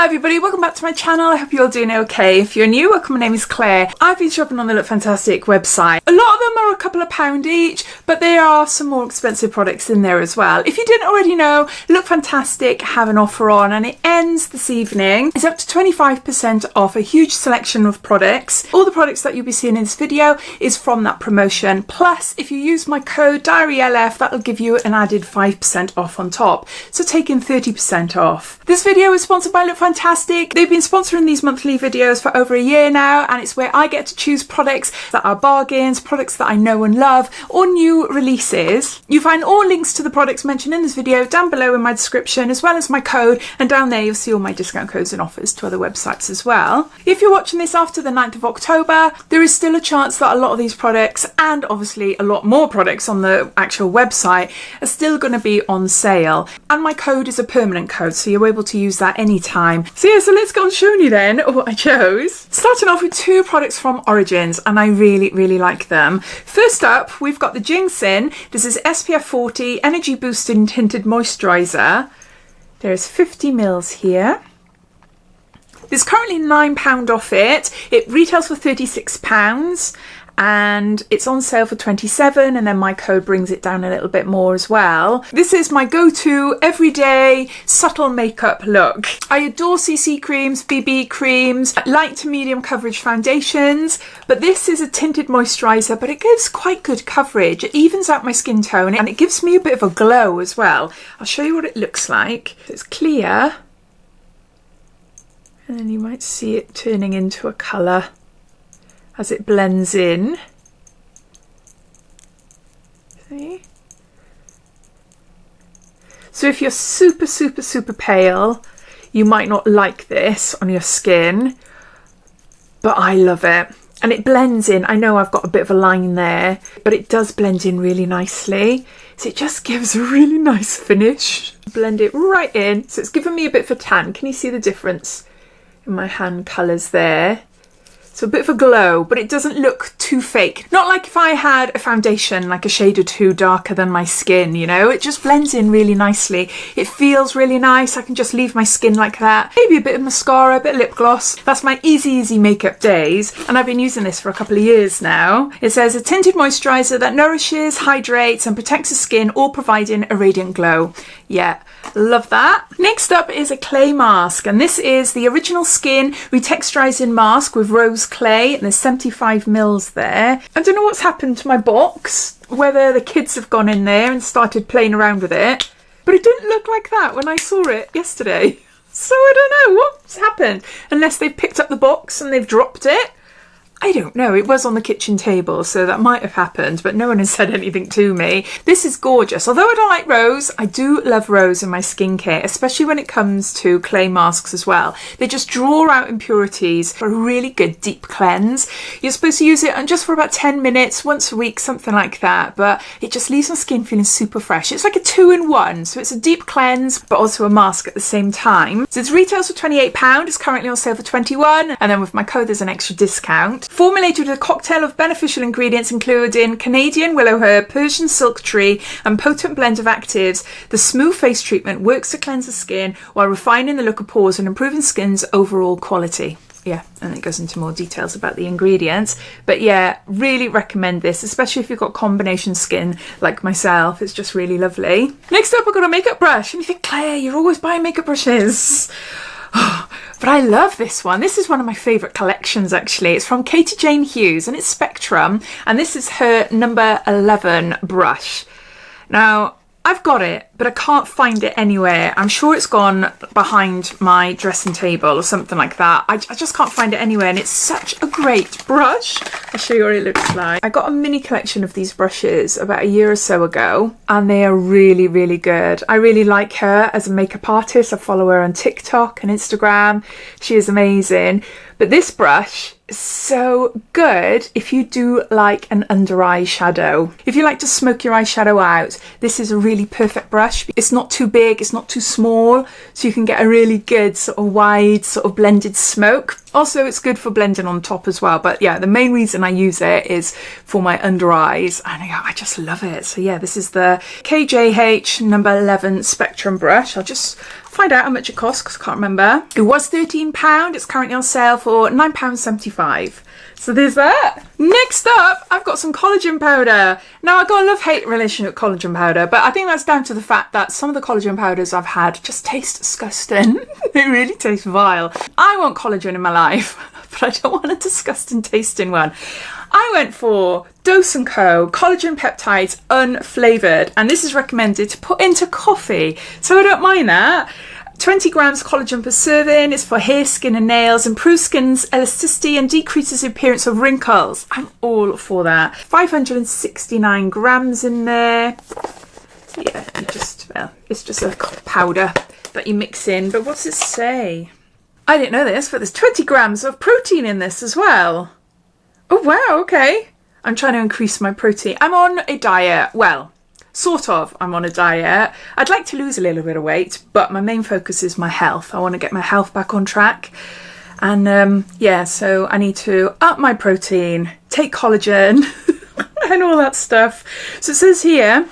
Hi everybody, welcome back to my channel. I hope you're all doing okay. If you're new, welcome, my name is Claire. I've been shopping on the Lookfantastic website. A lot of them are a couple of pound each, but there are some more expensive products in there as well. If you didn't already know, Lookfantastic have an offer on and it ends this evening. It's up to 25% off a huge selection of products. All the products that you'll be seeing in this video is from that promotion. Plus, if you use my code DiaryLF, that'll give you an added 5% off on top. So taking 30% off. This video is sponsored by Lookfantastic. They've been sponsoring these monthly videos for over a year now, and it's where I get to choose products that are bargains, products that I know and love, or new releases. You find all links to the products mentioned in this video down below in my description, as well as my code, and down there you'll see all my discount codes and offers to other websites as well. If you're watching this after the 9th of October, there is still a chance that a lot of these products, and obviously a lot more products on the actual website, are still going to be on sale. And my code is a permanent code, so you're able to use that anytime. So yeah, so let's go on showing you then what I chose. Starting off with two products from Origins, and I really like them. First up, we've got the Ginseng. This is SPF 40 Energy Boosting Tinted Moisturiser. There's 50 mils here. There's currently £9 off it. It retails for £36. And it's on sale for £27, and then my code brings it down a little bit more as well. This is my go-to everyday subtle makeup look. I adore CC creams, BB creams, light to medium coverage foundations, but this is a tinted moisturiser, but it gives quite good coverage. It evens out my skin tone and it gives me a bit of a glow as well. I'll show you what it looks like. It's clear, and then you might see it turning into a colour as it blends in. See? So if you're super pale, you might not like this on your skin, but I love it. And it blends in. I know I've got a bit of a line there, but it does blend in really nicely. So it just gives a really nice finish. Blend it right in. So it's given me a bit of a tan. Can you see the difference in my hand colours there? So a bit of a glow, but it doesn't look too fake. Not like if I had a foundation like a shade or two darker than my skin, you know? It just blends in really nicely. It feels really nice. I can just leave my skin like that. Maybe a bit of mascara, a bit of lip gloss. That's my easy makeup days. And I've been using this for a couple of years now. It says a tinted moisturiser that nourishes, hydrates and protects the skin, all providing a radiant glow. Yeah, love that. Next up is a clay mask, and this is the Original Skin Retexturizing Mask with rose clay, and there's 75 mils there. I don't know what's happened to my box, whether the kids have gone in there and started playing around with it, but it didn't look like that when I saw it yesterday. So I don't know what's happened, unless they've picked up the box and they've dropped it. I don't know, it was on the kitchen table, so that might have happened, but no one has said anything to me. This is gorgeous. Although I don't like rose, I do love rose in my skincare, especially when it comes to clay masks as well. They just draw out impurities for a really good deep cleanse. You're supposed to use it just for about 10 minutes, once a week, something like that, but it just leaves my skin feeling super fresh. It's like a 2-in-1, so it's a deep cleanse, but also a mask at the same time. So it retails for £28, it's currently on sale for £21, and then with my code there's an extra discount. Formulated with a cocktail of beneficial ingredients including Canadian willow herb, Persian silk tree and potent blend of actives, the smooth face treatment works to cleanse the skin while refining the look of pores and improving skin's overall quality. Yeah, and it goes into more details about the ingredients. But yeah, really recommend this, especially if you've got combination skin like myself. It's just really lovely. Next up, I've got a makeup brush. And you think, Claire, you're always buying makeup brushes. But I love this one. This is one of my favourite collections actually. It's from Katie Jane Hughes and it's Spectrum, and this is her number 11 brush. Now, I've got it, but I can't find it anywhere. I'm sure it's gone behind my dressing table or something like that. I just can't find it anywhere, and it's such a great brush. I'll show you what it looks like. I got a mini collection of these brushes about a year or so ago, and they are really good. I really like her as a makeup artist. I follow her on TikTok and Instagram. She is amazing. But this brush is so good if you do like an under eye shadow. If you like to smoke your eyeshadow out, this is a really perfect brush. It's not too big, it's not too small, so you can get a really good sort of wide sort of blended smoke. Also, it's good for blending on top as well. But yeah, the main reason I use it is for my under eyes. And yeah, I just love it. So yeah, this is the KJH number 11 Spectrum brush. I'll just find out how much it costs because I can't remember. It was £13. It's currently on sale for £9.75. So there's that. Next up, I've got some collagen powder. Now, I've got a love-hate relationship with collagen powder, but I think that's down to the fact that some of the collagen powders I've had just taste disgusting. They really taste vile. I want collagen in my life, but I don't want a disgusting tasting one. I went for Dose & Co. Collagen Peptides Unflavoured, and this is recommended to put into coffee, so I don't mind that. 20 grams collagen per serving. It's for hair, skin and nails, improves skin's elasticity and decreases the appearance of wrinkles. I'm all for that. 569 grams in there. Yeah, well, it's just a powder that you mix in. But what's it say? I didn't know this, but there's 20 grams of protein in this as well. Oh, wow, okay. I'm trying to increase my protein. I'm on a diet. Well, sort of, I'm on a diet. I'd like to lose a little bit of weight, but my main focus is my health. I want to get my health back on track. And yeah, so I need to up my protein, take collagen and all that stuff. So it says here,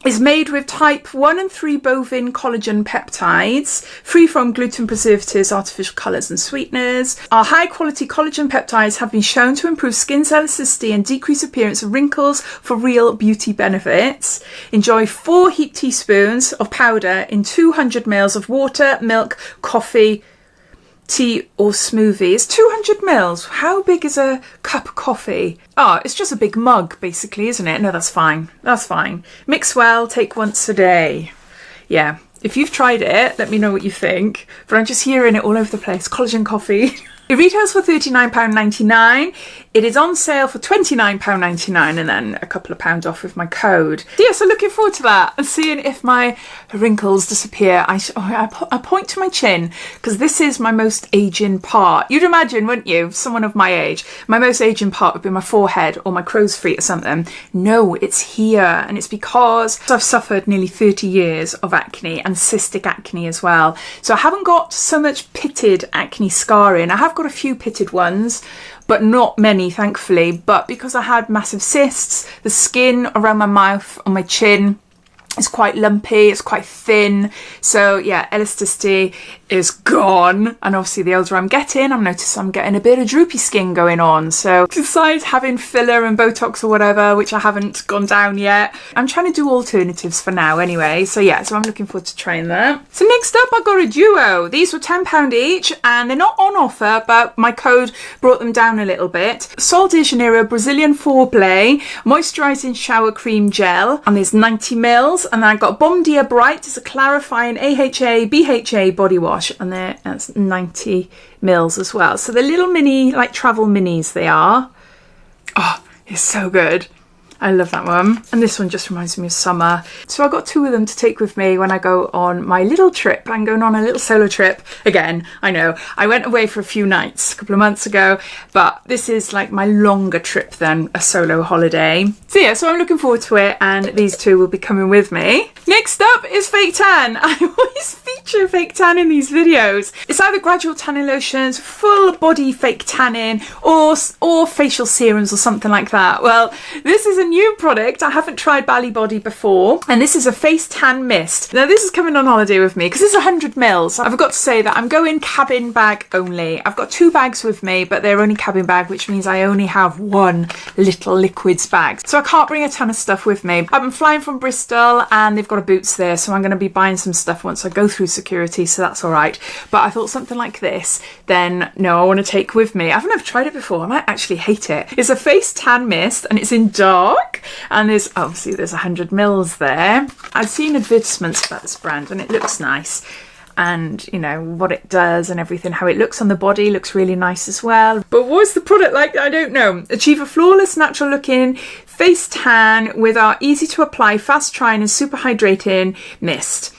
is made with type 1 and 3 bovine collagen peptides, free from gluten, preservatives, artificial colours and sweeteners. Our high quality collagen peptides have been shown to improve skin's elasticity and decrease appearance of wrinkles for real beauty benefits. Enjoy 4 heaped teaspoons of powder in 200 ml of water, milk, coffee, tea or smoothies. 200 mils. How big is a cup of coffee? Oh, it's just a big mug basically, isn't it? No, that's fine. That's fine. Mix well, take once a day. Yeah, if you've tried it, let me know what you think. But I'm just hearing it all over the place. Collagen coffee. It retails for £39.99. It is on sale for £29.99 and then a couple of pounds off with my code. So yeah, so looking forward to that and seeing if my wrinkles disappear. I point to my chin because this is my most aging part. You'd imagine, wouldn't you, someone of my age, my most aging part would be my forehead or my crow's feet or something. No, it's here, and it's because I've suffered nearly 30 years of acne and cystic acne as well. So I haven't got so much pitted acne scarring. I have got a few pitted ones, but not many, thankfully. But because I had massive cysts, the skin around my mouth, on my chin, is quite lumpy, it's quite thin. So yeah, elasticity is gone. And obviously the older I'm getting, I'm noticing I'm getting a bit of droopy skin going on. So besides having filler and Botox or whatever, which I haven't gone down yet, I'm trying to do alternatives for now anyway. So yeah, so I'm looking forward to trying that. So next up, I got a duo. These were £10 each and they're not on offer, but my code brought them down a little bit. Sol de Janeiro Brazilian Foreplay Moisturising Shower Cream Gel, and there's 90 mils. And then I got Bom Dia Bright, it's a clarifying AHA, BHA body wash, and that's 90 mils as well. So they're little mini, like travel minis they are. Oh, it's so good. I love that one. And this one just reminds me of summer. So I got 2 of them to take with me when I go on my little trip. I'm going on a little solo trip. Again, I know, I went away for a few nights a couple of months ago, but this is like my longer trip than a solo holiday. So yeah, so I'm looking forward to it, and these 2 will be coming with me. Next up is fake tan. I always feature fake tan in these videos. It's either gradual tanning lotions, full body fake tanning, or facial serums or something like that. Well, this is a new product. I haven't tried Bali Body before, and this is a face tan mist. Now this is coming on holiday with me because it's 100 mils. I forgot to say that I'm going cabin bag only. I've got 2 bags with me, but they're only cabin bag, which means I only have 1 little liquids bag. So I can't bring a ton of stuff with me. I've been flying from Bristol and they've got a Boots there, so I'm going to be buying some stuff once I go through security, so that's all right. But I thought something like this, then no, I want to take with me. I've never tried it before. I might actually hate it. It's a face tan mist and it's in dark, and there's obviously 100 mils there. I've seen advertisements about this brand and it looks nice, and you know what it does and everything, how it looks on the body looks really nice as well. But what's the product like? I don't know. Achieve a flawless, natural looking face tan with our easy to apply, fast drying and super hydrating mist.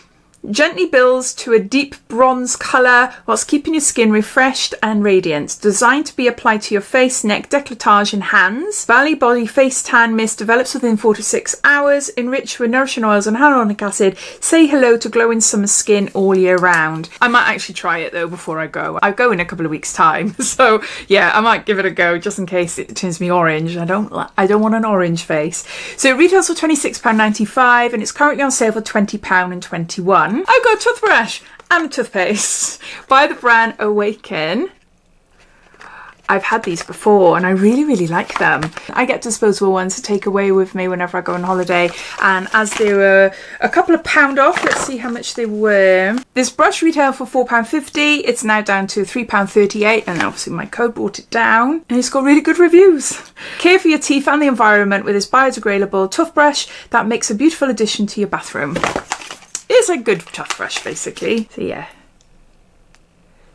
Gently builds to a deep bronze colour whilst keeping your skin refreshed and radiant. Designed to be applied to your face, neck, décolletage and hands. Valley Body Face Tan Mist develops within 4 to 6 hours. Enriched with nourishing oils and hyaluronic acid. Say hello to glowing summer skin all year round. I might actually try it though before I go. I go in a couple of weeks' time. So yeah, I might give it a go just in case it turns me orange. I don't want an orange face. So it retails for £26.95 and it's currently on sale for £20.21. I've got a toothbrush and a toothpaste by the brand Awaken. I've had these before and I really like them. I get disposable ones to take away with me whenever I go on holiday, and as they were a couple of pound off, let's see how much they were. This brush retailed for £4.50. It's now down to £3.38 and obviously my code brought it down and it's got really good reviews. Care for your teeth and the environment with this biodegradable toothbrush that makes a beautiful addition to your bathroom. It's a good toothbrush basically. So yeah.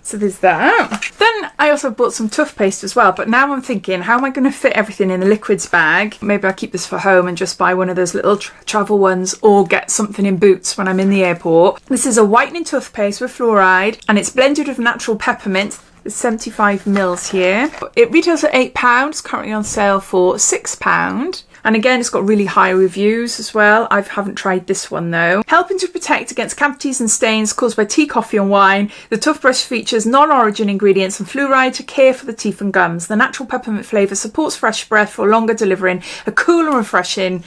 So there's that. Then I also bought some toothpaste as well, but now I'm thinking, how am I going to fit everything in the liquids bag? Maybe I'll keep this for home and just buy one of those little travel ones, or get something in Boots when I'm in the airport. This is a whitening toothpaste with fluoride and it's blended with natural peppermint. There's 75 mils here. It retails at £8, currently on sale for £6. And again, it's got really high reviews as well. I haven't tried this one though. Helping to protect against cavities and stains caused by tea, coffee and wine, the toothbrush features non-origin ingredients and fluoride to care for the teeth and gums. The natural peppermint flavour supports fresh breath for longer, delivering a cool and refreshing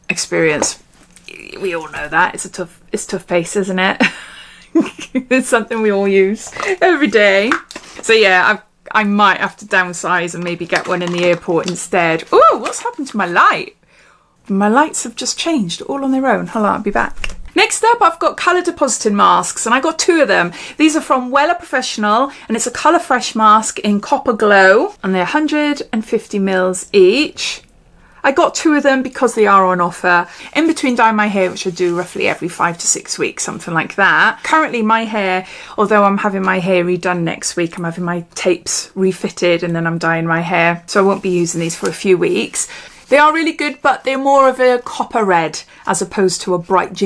experience. We all know that. It's toothpaste, isn't it? It's something we all use every day. So yeah, I might have to downsize and maybe get one in the airport instead. Oh, what's happened to my light? My lights have just changed all on their own. Hold on, I'll be back. Next up, I've got colour depositing masks, and I got 2 of them. These are from Weller Professional, and it's a Colour Fresh mask in Copper Glow, and they're 150 mils each. I got 2 of them because they are on offer in between dyeing my hair, which I do roughly every 5 to 6 weeks, something like that. Currently my hair, although I'm having my hair redone next week, I'm having my tapes refitted and then I'm dyeing my hair. So I won't be using these for a few weeks. They are really good, but they're more of a copper red as opposed to a bright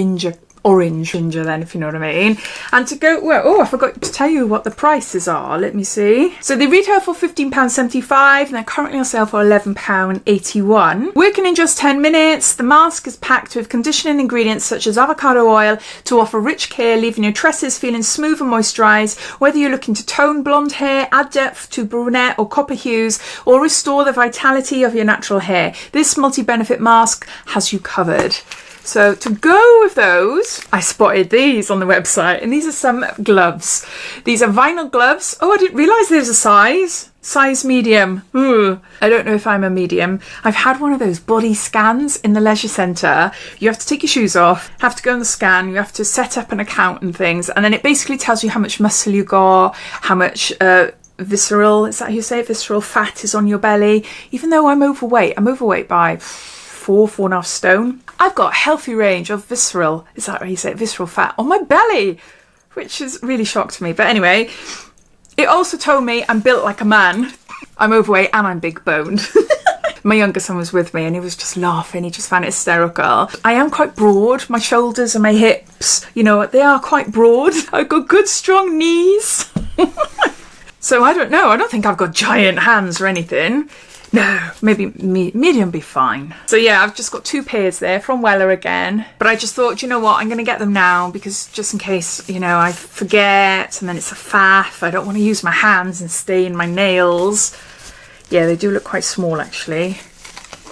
orange ginger then, if you know what I mean. And to go, well, oh, I forgot to tell you what the prices are. Let me see. So they retail for £15.75 and they're currently on sale for £11.81. Working in just 10 minutes, the mask is packed with conditioning ingredients such as avocado oil to offer rich care, leaving your tresses feeling smooth and moisturised. Whether you're looking to tone blonde hair, add depth to brunette or copper hues, or restore the vitality of your natural hair, this multi-benefit mask has you covered. So to go with those, I spotted these on the website, and these are some gloves. These are vinyl gloves. Oh, I didn't realise there's a size medium. Ooh, I don't know if I'm a medium. I've had one of those body scans in the leisure centre. You have to take your shoes off, have to go on the scan, you have to set up an account and things, and then it basically tells you how much muscle you got, how much visceral, is that how you say it? Visceral fat is on your belly. Even though I'm overweight by 4.5 stone. I've got a healthy range of visceral, is that how you say it? Visceral fat on my belly, which is really shocked me. But anyway, it also told me I'm built like a man. I'm overweight and I'm big boned. My younger son was with me and he was just laughing. He just found it hysterical. I am quite broad. My shoulders and my hips, you know, they are quite broad. I've got good strong knees. So I don't know. I don't think I've got giant hands or anything. No, maybe medium be fine. So yeah, I've just got 2 pairs there from Weller again. But I just thought, you know what, I'm going to get them now because just in case, you know, I forget and then it's a faff. I don't want to use my hands and stain my nails. Yeah, they do look quite small actually.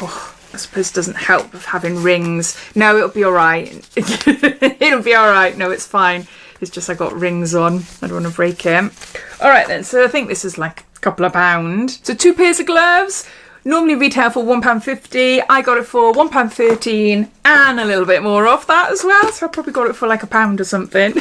Oh, I suppose it doesn't help with having rings. No, it'll be all right. It'll be all right. No, it's fine. It's just I got rings on. I don't want to break it. All right then, so I think this is like a couple of pounds. So 2 pairs of gloves, normally retail for £1.50. I got it for £1.13 and a little bit more off that as well. So I probably got it for like £1 or something.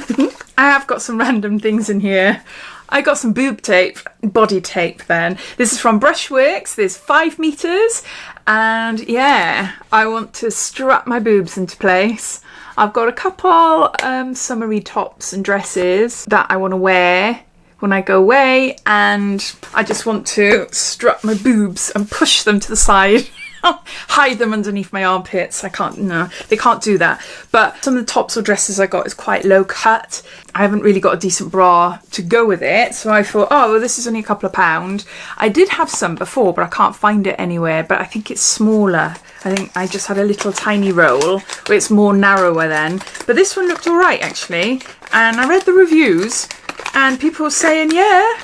I have got some random things in here. I got some boob tape, body tape then. This is from Brushworks. There's 5 meters. And yeah, I want to strap my boobs into place. I've got a couple summery tops and dresses that I want to wear when I go away, and I just want to strap my boobs and push them to the side. can't hide them underneath my armpits. I can't, no, they can't do that. But some of the tops or dresses I got is quite low cut. I haven't really got a decent bra to go with it. So I thought, oh, well, this is only a couple of pounds. I did have some before, but I can't find it anywhere. But I think it's smaller. I think I just had a little tiny roll where it's more narrower then. But this one looked all right, actually. And I read the reviews and people were saying, yeah,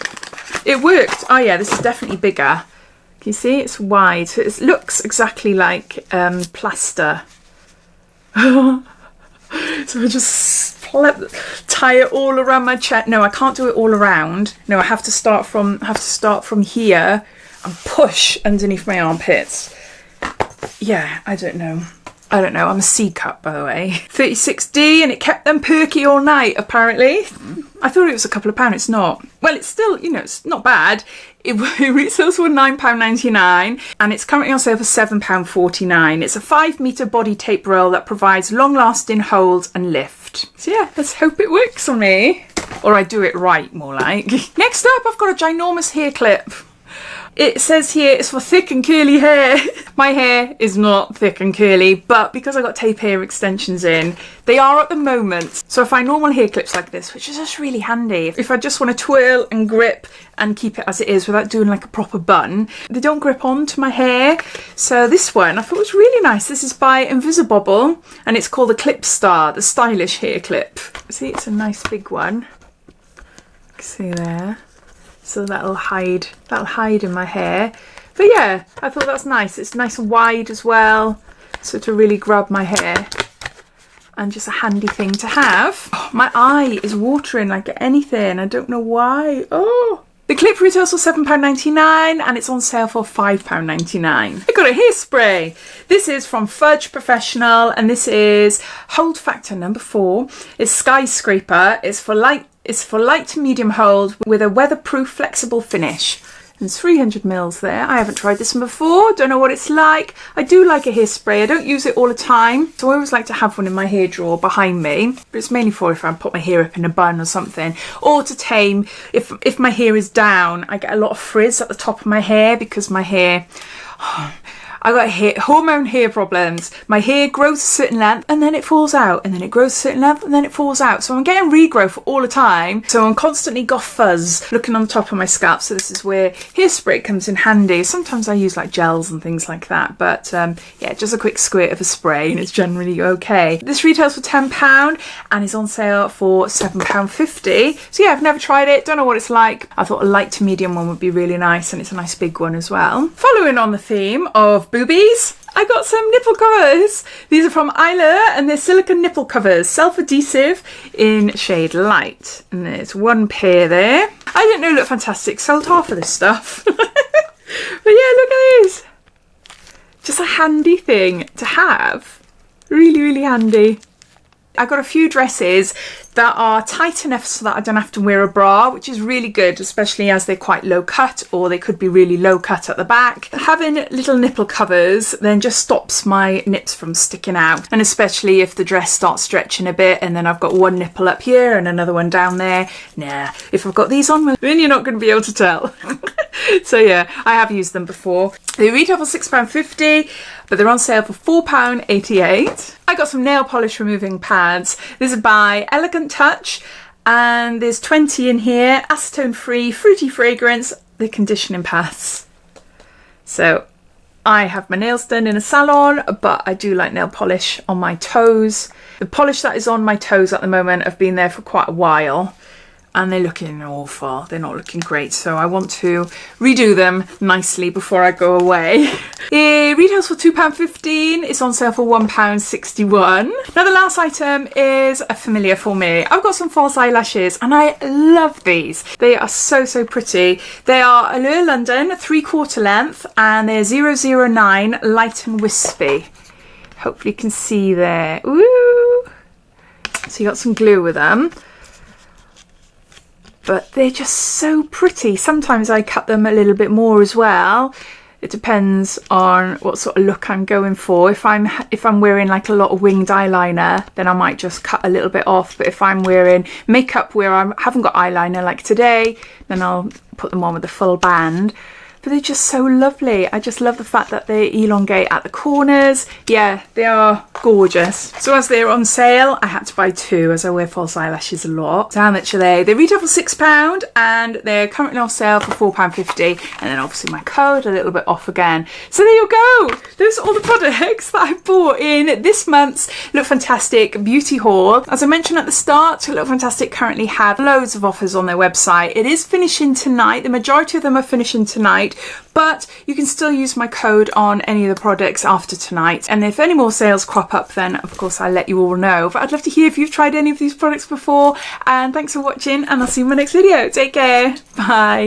it worked. Oh, yeah, this is definitely bigger. Can you see? It's wide. So it looks exactly like plaster. So I just tie it all around my chest. No, I can't do it all around. No, I have to start from here and push underneath my armpits. Yeah, I don't know. I'm a C cup, by the way. 36D, and it kept them perky all night, apparently. I thought it was a couple of pounds. It's not. Well, it's still, you know, it's not bad. It retails for £9.99 and it's currently on sale for £7.49. It's a 5-metre body tape roll that provides long-lasting hold and lift. So yeah, let's hope it works on me. Or I do it right, more like. Next up, I've got a ginormous hair clip. It says here it's for thick and curly hair. My hair is not thick and curly, but because I got tape hair extensions in, they are at the moment. So I find normal hair clips like this, which is just really handy. If I just want to twirl and grip and keep it as it is without doing like a proper bun, they don't grip onto my hair. So this one I thought was really nice. This is by Invisibobble and it's called the Clip Star, the stylish hair clip. See, it's a nice big one. See there. So that'll hide in my hair. But yeah, I thought that's nice. It's nice and wide as well, so to really grab my hair. And just a handy thing to have. Oh, my eye is watering like anything. I don't know why. Oh, the clip retails for £7.99 and it's on sale for £5.99. I got a hairspray. This is from Fudge Professional and this is hold factor number 4. It's Skyscraper. It's for light to medium hold with a weatherproof flexible finish. And it's 300 mils there. I haven't tried this one before. Don't know what it's like. I do like a hairspray. I don't use it all the time. So I always like to have one in my hair drawer behind me. But it's mainly for if I put my hair up in a bun or something. Or to tame, if my hair is down, I get a lot of frizz at the top of my hair because my hair... I got hormone hair problems. My hair grows a certain length and then it falls out, and then it grows a certain length and then it falls out. So I'm getting regrowth all the time. So I'm constantly got fuzz looking on the top of my scalp. So this is where hairspray comes in handy. Sometimes I use like gels and things like that. But yeah, just a quick squirt of a spray and it's generally okay. This retails for £10 and is on sale for £7.50. So yeah, I've never tried it. Don't know what it's like. I thought a light to medium one would be really nice and it's a nice big one as well. Following on the theme of boobies, I got some nipple covers. These are from Isla and they're silicone nipple covers, self-adhesive in shade light. And there's one pair there. I didn't know Lookfantastic sold half of this stuff. But yeah, look at these. Just a handy thing to have. Really, really handy. I got a few dresses that are tight enough so that I don't have to wear a bra, which is really good, especially as they're quite low cut, or they could be really low cut at the back. Having little nipple covers then just stops my nips from sticking out, and especially if the dress starts stretching a bit and then I've got one nipple up here and another one down there. Nah, if I've got these on, well, then you're not going to be able to tell. So yeah, I have used them before. They retail for £6.50, but they're on sale for £4.88. I got some nail polish removing pads. This is by Elegant Touch, and there's 20 in here, acetone free, fruity fragrance, the conditioning pads. So I have my nails done in a salon, but I do like nail polish on my toes. The polish that is on my toes at the moment have been there for quite a while and they're looking awful. They're not looking great, so I want to redo them nicely before I go away. It retails for £2.15. It's on sale for £1.61. Now the last item is a familiar for me. I've got some false eyelashes and I love these. They are so, so pretty. They are Allure London 3/4 length and they're 009 light and wispy. Hopefully you can see there. Ooh. So you got some glue with them. But they're just so pretty. Sometimes I cut them a little bit more as well. It depends on what sort of look I'm going for. If I'm wearing like a lot of winged eyeliner, then I might just cut a little bit off. But if I'm wearing makeup where I haven't got eyeliner like today, then I'll put them on with a full band. but they're just so lovely. I just love the fact that they elongate at the corners. Yeah, they are gorgeous. So as they're on sale, I had to buy 2 as I wear false eyelashes a lot. So how much are they? They retail for £6 and they're currently on sale for £4.50, and then obviously my code a little bit off again. So there you go. Those are all the products that I bought in this month's Lookfantastic beauty haul. As I mentioned at the start, Lookfantastic currently have loads of offers on their website. It is finishing tonight. The majority of them are finishing tonight, but you can still use my code on any of the products after tonight. And if any more sales crop up, then of course I'll let you all know. But I'd love to hear if you've tried any of these products before. And thanks for watching, and I'll see you in my next video. Take care. Bye.